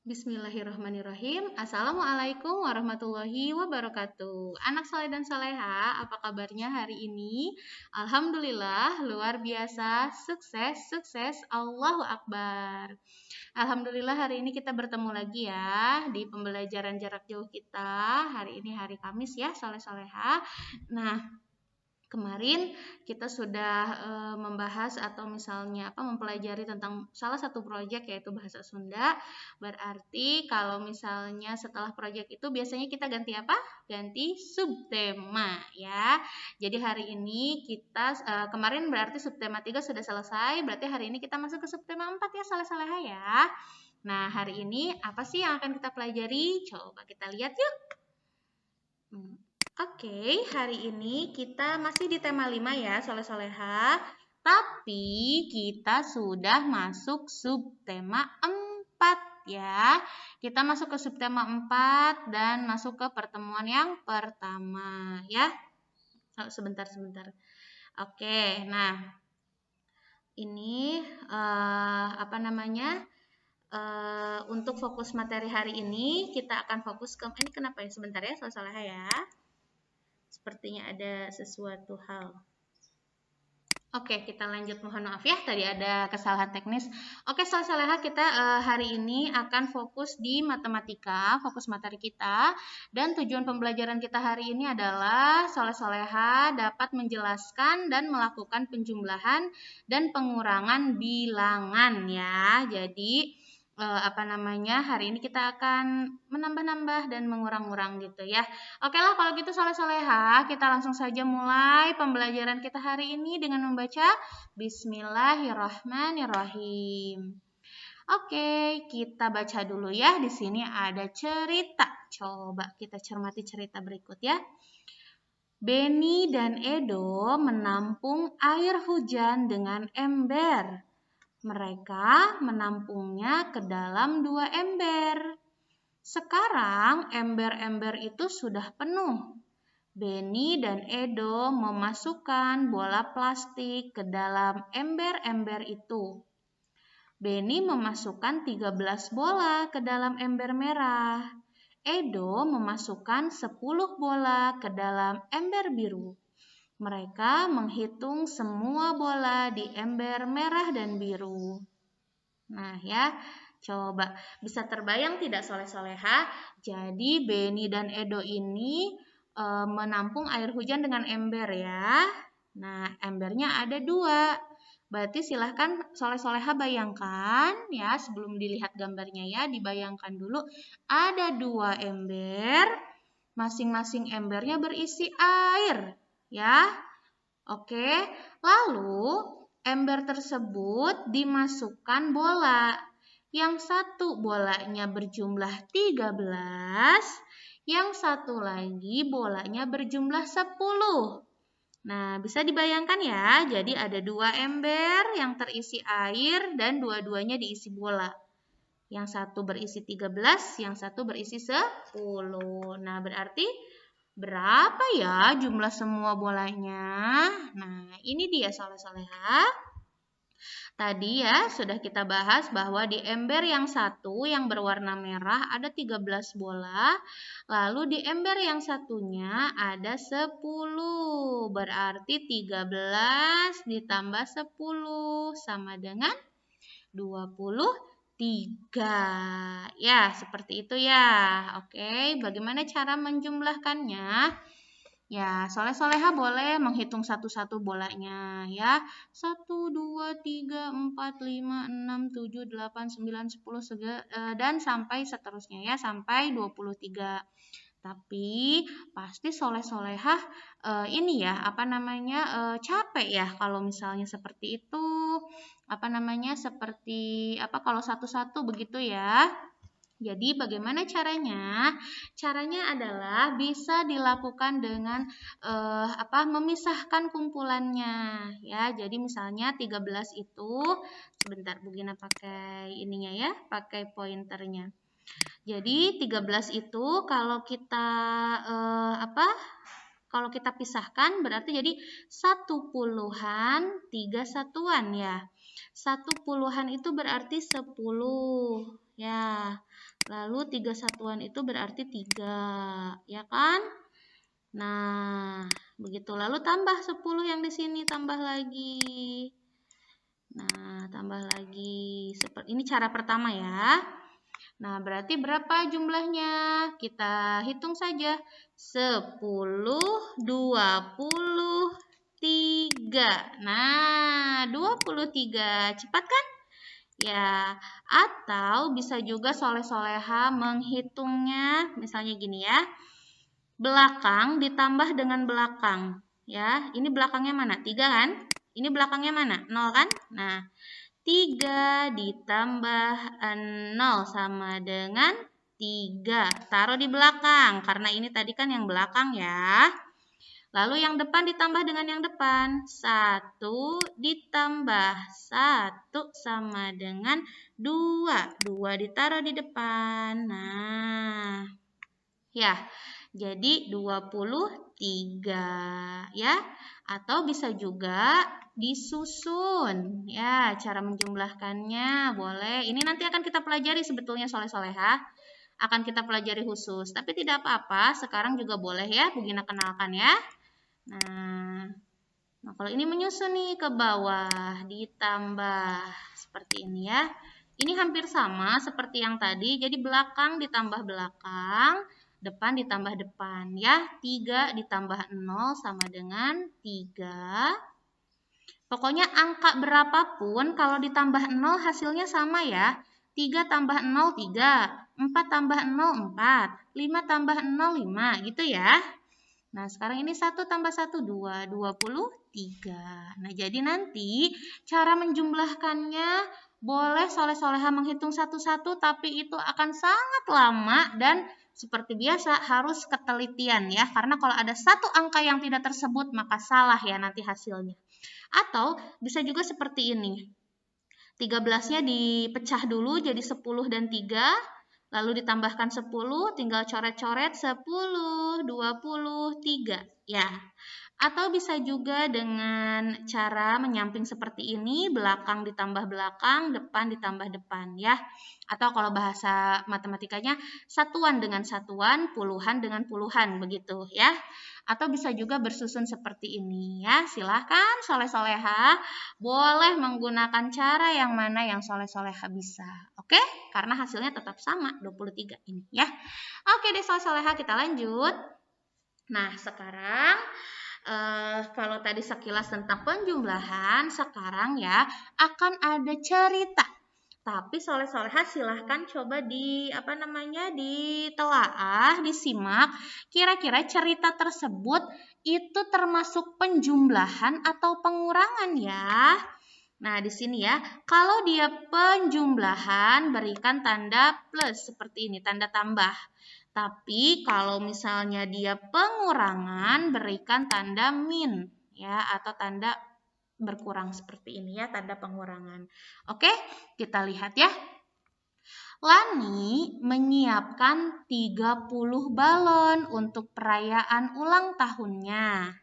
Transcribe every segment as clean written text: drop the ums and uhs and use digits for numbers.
Bismillahirrahmanirrahim. Assalamualaikum warahmatullahi wabarakatuh. Anak soleh dan soleha, apa kabarnya hari ini? Alhamdulillah, luar biasa, sukses, sukses, Allahu Akbar. Alhamdulillah hari ini kita bertemu lagi ya di pembelajaran jarak jauh kita. Hari ini hari Kamis ya, soleh-soleha. Nah, kemarin kita sudah membahas atau misalnya mempelajari tentang salah satu proyek yaitu bahasa Sunda. Berarti kalau misalnya setelah proyek itu biasanya kita ganti apa? Ganti subtema ya. Jadi hari ini kita kemarin berarti subtema 3 sudah selesai, berarti hari ini kita masuk ke subtema 4 ya soleh-soleha ya. Nah, hari ini apa sih yang akan kita pelajari? Coba kita lihat yuk. Oke, hari ini kita masih di tema 5 ya, soleh-soleha. Tapi kita sudah masuk subtema 4 ya. Kita masuk ke subtema 4 dan masuk ke pertemuan yang pertama ya. Sebentar. Oke, nah. Ini untuk fokus materi hari ini kita akan fokus ke ini kenapa ya? Sebentar ya, soleh-soleha ya. Sepertinya ada sesuatu hal. Oke, kita lanjut. Mohon maaf ya, tadi ada kesalahan teknis. Oke, soleh-soleha, kita hari ini akan fokus di matematika, fokus materi kita. Dan tujuan pembelajaran kita hari ini adalah soleh-soleha dapat menjelaskan dan melakukan penjumlahan dan pengurangan bilangan ya. Jadi hari ini kita akan menambah-nambah dan mengurang-urang gitu ya. Oke lah, kalau gitu soleh-soleha, kita langsung saja mulai pembelajaran kita hari ini dengan membaca Bismillahirrahmanirrahim. Oke, kita baca dulu ya. Di sini ada cerita. Coba kita cermati cerita berikut ya. Beni dan Edo menampung air hujan dengan ember. Mereka menampungnya ke dalam 2 ember. Sekarang ember-ember itu sudah penuh. Beni dan Edo memasukkan bola plastik ke dalam ember-ember itu. Beni memasukkan 13 bola ke dalam ember merah. Edo memasukkan 10 bola ke dalam ember biru. Mereka menghitung semua bola di ember merah dan biru. Nah ya, coba bisa terbayang tidak soleh-soleha? Jadi Beni dan Edo ini menampung air hujan dengan ember ya. Nah, embernya ada 2. Berarti silahkan soleh-soleha bayangkan ya, sebelum dilihat gambarnya ya, dibayangkan dulu ada 2 ember. Masing-masing embernya berisi air. Ya, oke. Lalu ember tersebut dimasukkan bola. Yang satu bolanya berjumlah 13, yang satu lagi bolanya berjumlah 10. Nah, bisa dibayangkan ya, jadi ada 2 ember yang terisi air dan dua-duanya diisi bola. Yang satu berisi 13, yang satu berisi 10. Nah, berarti berapa ya jumlah semua bolanya? Nah, ini dia soleh-soleha. Tadi ya sudah kita bahas bahwa di ember yang satu yang berwarna merah ada 13 bola. Lalu di ember yang satunya ada 10. Berarti 13 ditambah 10 sama dengan 23. Ya, seperti itu ya. Oke, bagaimana cara menjumlahkannya? Ya, soleh-soleha boleh menghitung satu-satu bolanya ya. 1, 2, 3, 4, 5, 6, 7, 8, 9, 10 dan sampai seterusnya ya, sampai 23. Tapi pasti soleh-soleha capek ya kalau misalnya seperti itu. Kalau satu-satu begitu ya. Jadi bagaimana caranya? Caranya adalah bisa dilakukan dengan memisahkan kumpulannya ya. Jadi misalnya 13 itu sebentar Bu Gina pakai ininya ya, pakai pointernya. Jadi 13 itu kalau kita kalau kita pisahkan berarti jadi 1 puluhan 3 satuan ya. 1 puluhan itu berarti 10 Ya, lalu 3 satuan itu berarti 3, ya kan? Nah, begitu. Lalu tambah 10 yang di sini, tambah lagi. Nah, tambah lagi. Seperti ini cara pertama ya. Nah, berarti berapa jumlahnya? Kita hitung saja. 10, 23. Nah, 23. Cepat kan? Ya, atau bisa juga soleh-soleha menghitungnya. Misalnya gini ya. Belakang ditambah dengan belakang. Ya, ini belakangnya mana? 3 kan? Ini belakangnya mana? 0 kan? Nah, 3 ditambah 0 sama dengan 3. Taruh di belakang, karena ini tadi kan yang belakang ya. Lalu yang depan ditambah dengan yang depan. 1 ditambah 1 sama dengan 2. 2 ditaruh di depan. Nah, ya, jadi 23 ya. Atau bisa juga disusun. Ya, cara menjumlahkannya boleh. Ini nanti akan kita pelajari sebetulnya soleh-soleha. Akan kita pelajari khusus. Tapi tidak apa-apa, sekarang juga boleh ya Bu Gina kenalkan ya. Nah, kalau ini menyusun nih ke bawah, ditambah seperti ini ya. Ini hampir sama seperti yang tadi, jadi belakang ditambah belakang, depan ditambah depan ya. 3 ditambah 0 sama dengan 3. Pokoknya angka berapapun kalau ditambah 0 hasilnya sama ya. 3 tambah 0, 3. 4 tambah 0, 4. 5 tambah 0, 5. Gitu ya. Nah, sekarang ini 1 tambah 1, 2. 23. Nah, jadi nanti cara menjumlahkannya boleh soleh-soleha menghitung satu-satu, tapi itu akan sangat lama dan seperti biasa harus ketelitian ya. Karena kalau ada satu angka yang tidak tersebut, maka salah ya nanti hasilnya. Atau bisa juga seperti ini. 13-nya dipecah dulu jadi 10 dan 3. Lalu ditambahkan 10, tinggal coret-coret 10, 23. Ya. Atau bisa juga dengan cara menyamping seperti ini, belakang ditambah belakang, depan ditambah depan ya. Atau kalau bahasa matematikanya, satuan dengan satuan, puluhan dengan puluhan, begitu ya. Atau bisa juga bersusun seperti ini ya. Silahkan soleh-soleha boleh menggunakan cara yang mana yang soleh-soleha bisa. Oke? Karena hasilnya tetap sama 23 ini ya. Oke deh soleh-soleha, kita lanjut. Nah, sekarang kalau tadi sekilas tentang penjumlahan, sekarang ya akan ada cerita. Tapi soleh-soleha silahkan coba ditelaah, disimak. Kira-kira cerita tersebut itu termasuk penjumlahan atau pengurangan ya. Nah, di sini ya, kalau dia penjumlahan berikan tanda plus seperti ini, tanda tambah. Tapi kalau misalnya dia pengurangan berikan tanda min ya atau tanda berkurang seperti ini ya, tanda pengurangan. Oke, kita lihat ya. Lani menyiapkan 30 balon untuk perayaan ulang tahunnya.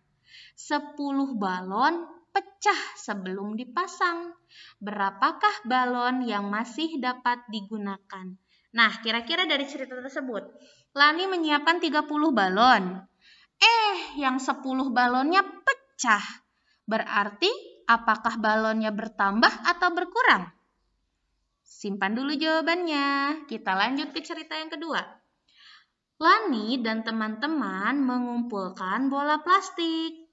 10 balon pecah sebelum dipasang. Berapakah balon yang masih dapat digunakan? Nah, kira-kira dari cerita tersebut, Lani menyiapkan 30 balon. Yang 10 balonnya pecah. Berarti apakah balonnya bertambah atau berkurang? Simpan dulu jawabannya. Kita lanjut ke cerita yang kedua. Lani dan teman-teman mengumpulkan bola plastik.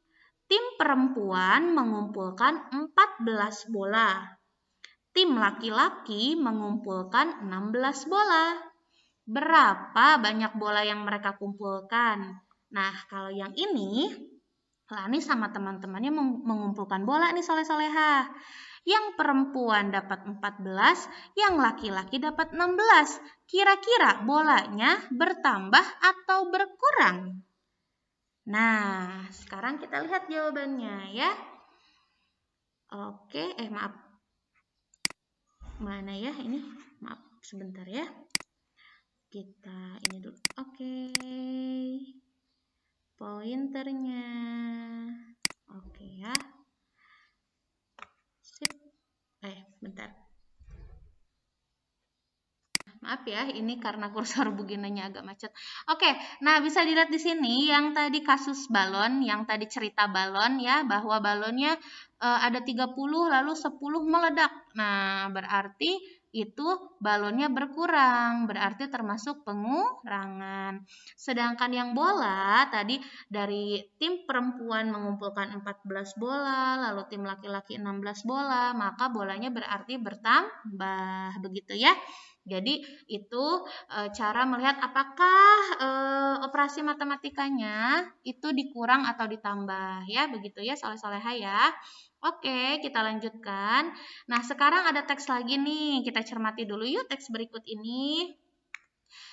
Tim perempuan mengumpulkan 14 bola. Tim laki-laki mengumpulkan 16 bola. Berapa banyak bola yang mereka kumpulkan? Nah, kalau yang ini, Lani sama teman-temannya mengumpulkan bola nih soleh-soleha. Yang perempuan dapat 14, yang laki-laki dapat 16. Kira-kira bolanya bertambah atau berkurang? Nah, sekarang kita lihat jawabannya ya. Oke, maaf. Mana ya ini? Maaf, sebentar ya. Kita ini dulu. Oke. Pointernya. Oke ya. Sip. Bentar. ya, ini karena kursor Bu Ginanya agak macet. Oke, nah bisa dilihat di sini yang tadi kasus balon, yang tadi cerita balon ya, bahwa balonnya ada 30 lalu 10 meledak. Nah, berarti itu balonnya berkurang, berarti termasuk pengurangan. Sedangkan yang bola tadi dari tim perempuan mengumpulkan 14 bola, lalu tim laki-laki 16 bola, maka bolanya berarti bertambah, begitu ya. Jadi itu cara melihat apakah operasi matematikanya itu dikurang atau ditambah ya, begitu ya soleh-soleha ya. Oke, kita lanjutkan. Nah, sekarang ada teks lagi nih. Kita cermati dulu yuk teks berikut ini.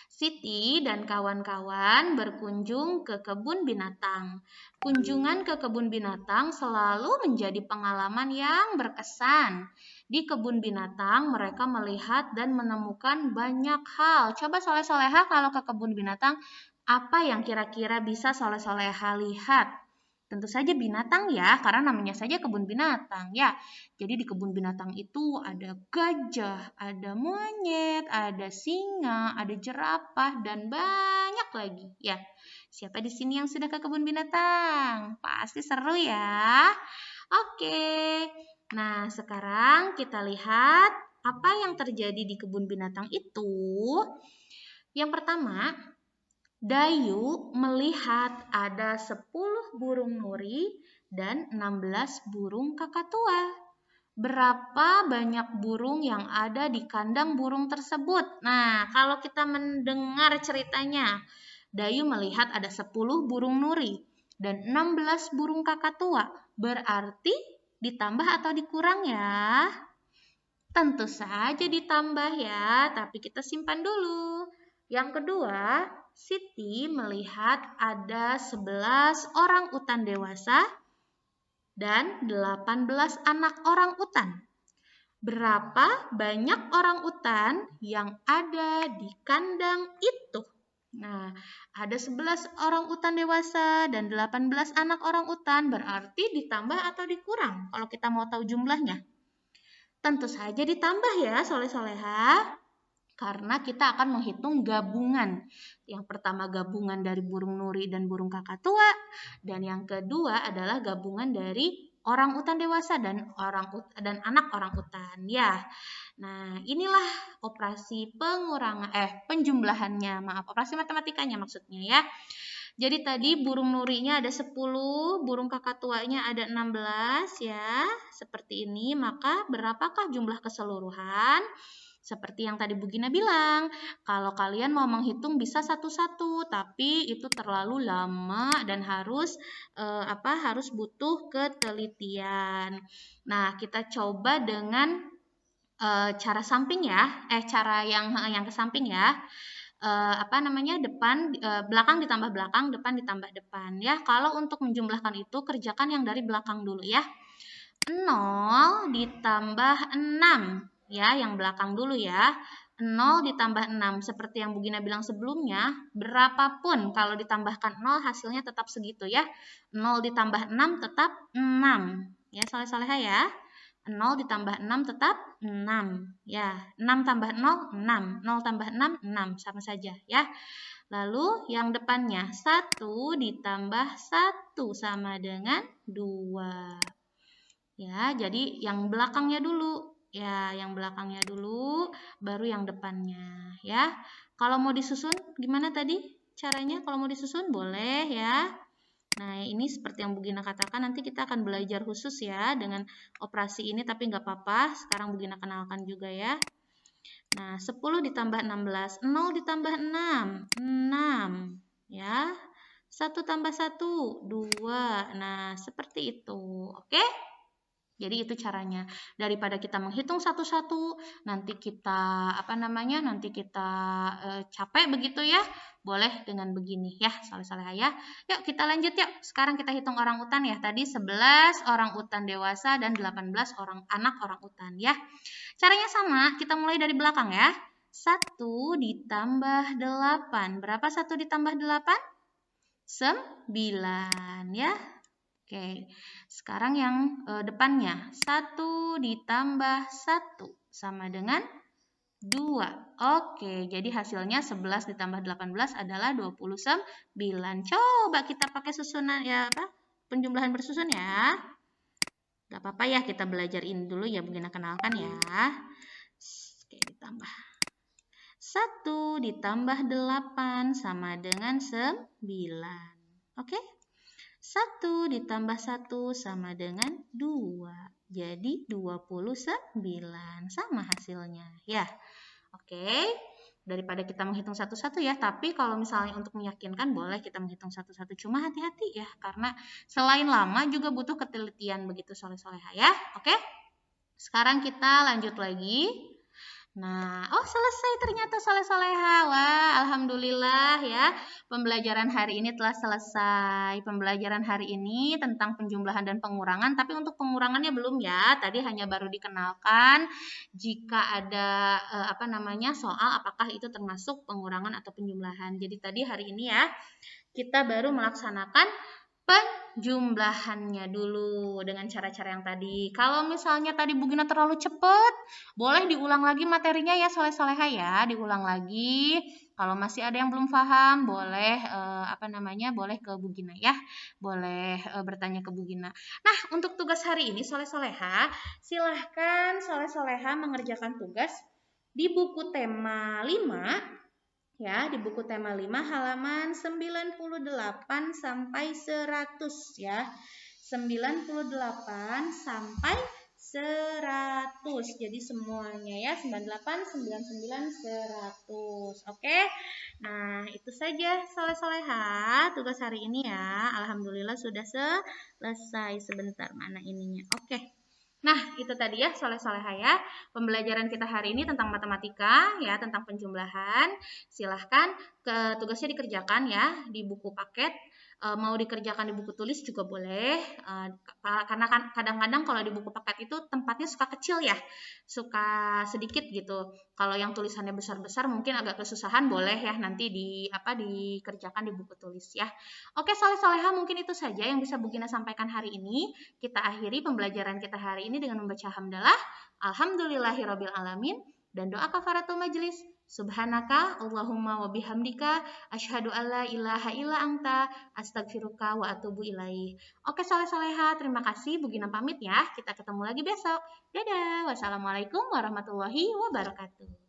Siti dan kawan-kawan berkunjung ke kebun binatang. Kunjungan ke kebun binatang selalu menjadi pengalaman yang berkesan. Di kebun binatang mereka melihat dan menemukan banyak hal. Coba soleh-soleha kalau ke kebun binatang, apa yang kira-kira bisa soleh-soleha lihat? Tentu saja binatang ya, karena namanya saja kebun binatang ya. Jadi di kebun binatang itu ada gajah, ada monyet, ada singa, ada jerapah, dan banyak lagi ya. Siapa di sini yang sudah ke kebun binatang? Pasti seru ya. Oke, nah sekarang kita lihat apa yang terjadi di kebun binatang itu. Yang pertama, Dayu melihat ada 10 burung nuri dan 16 burung kakatua. Berapa banyak burung yang ada di kandang burung tersebut? Nah, kalau kita mendengar ceritanya, Dayu melihat ada 10 burung nuri dan 16 burung kakatua. Berarti ditambah atau dikurang ya? Tentu saja ditambah ya, tapi kita simpan dulu. Yang kedua, Siti melihat ada 11 orang utan dewasa dan 18 anak orang utan. Berapa banyak orang utan yang ada di kandang itu? Nah, ada 11 orang utan dewasa dan 18 anak orang utan, berarti ditambah atau dikurang kalau kita mau tahu jumlahnya? Tentu saja ditambah ya, soleh-soleha. Karena kita akan menghitung gabungan. Yang pertama gabungan dari burung nuri dan burung kakatua, dan yang kedua adalah gabungan dari orang utan dewasa dan anak orang utan ya. Nah, inilah operasi penjumlahannya, operasi matematikanya maksudnya ya. Jadi tadi burung nurinya ada 10, burung kakatuanya ada 16 ya, seperti ini. Maka berapakah jumlah keseluruhan? Seperti yang tadi Bu Gina bilang, kalau kalian mau menghitung bisa satu-satu, tapi itu terlalu lama dan harus harus butuh ketelitian. Nah, kita coba dengan cara samping ya, cara yang ke samping ya. Belakang ditambah belakang, depan ditambah depan ya. Kalau untuk menjumlahkan itu kerjakan yang dari belakang dulu ya. 0 ditambah 6 ya, yang belakang dulu ya. 0 ditambah 6 seperti yang Bu Gina bilang sebelumnya, berapapun kalau ditambahkan 0 hasilnya tetap segitu ya. 0 ditambah 6 tetap 6 ya, soleh-soleha ya. 0 ditambah 6 tetap 6 ya. 6 tambah 0 6, 0 tambah 6 6, sama saja ya. Lalu yang depannya 1 ditambah 1 sama dengan 2. Ya, jadi yang belakangnya dulu. Ya, yang belakangnya dulu, baru yang depannya. Ya, kalau mau disusun, gimana tadi caranya? Kalau mau disusun, boleh ya. Nah, ini seperti yang Bu Gina katakan, nanti kita akan belajar khusus ya dengan operasi ini, tapi nggak apa-apa. Sekarang Bu Gina kenalkan juga ya. Nah, 10 ditambah 16, 0 ditambah 6, 6. Ya, 1 tambah 1, 2. Nah, seperti itu. Oke? Jadi itu caranya. Daripada kita menghitung satu-satu, nanti kita capek begitu ya. Boleh dengan begini ya, soleh-soleha ya. Yuk kita lanjut yuk. Sekarang kita hitung orang utan ya. Tadi 11 orang utan dewasa dan 18 anak orang utan ya. Caranya sama, kita mulai dari belakang ya. 1 ditambah 8. Berapa 1 ditambah 8? 9 ya. Oke, sekarang yang depannya 1 ditambah 1 sama dengan 2. Oke, jadi hasilnya 11 ditambah 18 adalah 29. Coba kita pakai susunan ya apa? Penjumlahan bersusun ya. Gak apa-apa ya, kita belajar ini dulu ya, Bugina kenalkan ya. Oke, ditambah. 1 ditambah 8 sama dengan 9. Oke? 1 ditambah 1 sama dengan 2. Jadi 29. Sama hasilnya. Ya. Oke. Daripada kita menghitung satu-satu ya. Tapi kalau misalnya untuk meyakinkan boleh kita menghitung satu-satu. Cuma hati-hati ya. Karena selain lama juga butuh ketelitian begitu soleh-soleha ya. Oke. Sekarang kita lanjut lagi. Nah, selesai ternyata soleh-soleha. Wah, alhamdulillah ya. Pembelajaran hari ini telah selesai. Pembelajaran hari ini tentang penjumlahan dan pengurangan, tapi untuk pengurangannya belum ya. Tadi hanya baru dikenalkan jika ada soal apakah itu termasuk pengurangan atau penjumlahan. Jadi tadi hari ini ya kita baru melaksanakan penjumlahannya dulu dengan cara-cara yang tadi. Kalau misalnya tadi Bugina terlalu cepat, boleh diulang lagi materinya ya soleh-soleha ya, diulang lagi. Kalau masih ada yang belum paham, boleh boleh ke Bugina ya, boleh bertanya ke Bugina. Nah, untuk tugas hari ini soleh-soleha, silahkan soleh-soleha mengerjakan tugas di buku tema 5. Ya, di buku tema 5 halaman 98 sampai 100 ya. 98 sampai 100. Jadi semuanya ya, 98, 99, 100. Oke. Nah, itu saja soleh-soleha tugas hari ini ya. Alhamdulillah sudah selesai. Sebentar, mana ininya? Oke. Nah, itu tadi ya soleh-soleha ya. Pembelajaran kita hari ini tentang matematika ya, tentang penjumlahan. Silahkan tugasnya dikerjakan ya di buku paket. Mau dikerjakan di buku tulis juga boleh. Karena kan kadang-kadang kalau di buku paket itu tempatnya suka kecil ya. Suka sedikit gitu. Kalau yang tulisannya besar-besar mungkin agak kesusahan, boleh ya nanti dikerjakan di buku tulis ya. Oke, soleh-soleha mungkin itu saja yang bisa Bugina sampaikan hari ini. Kita akhiri pembelajaran kita hari ini dengan membaca hamdalah, alhamdulillahirabbil alamin, dan doa kafaratul majlis. Subhanaka Allahumma wa bihamdika asyhadu alla ilaha illa anta astagfiruka wa atubu ilaih. Oke soleh-soleha, terima kasih. Bugina pamit ya. Kita ketemu lagi besok. Dadah. Wassalamualaikum warahmatullahi wabarakatuh.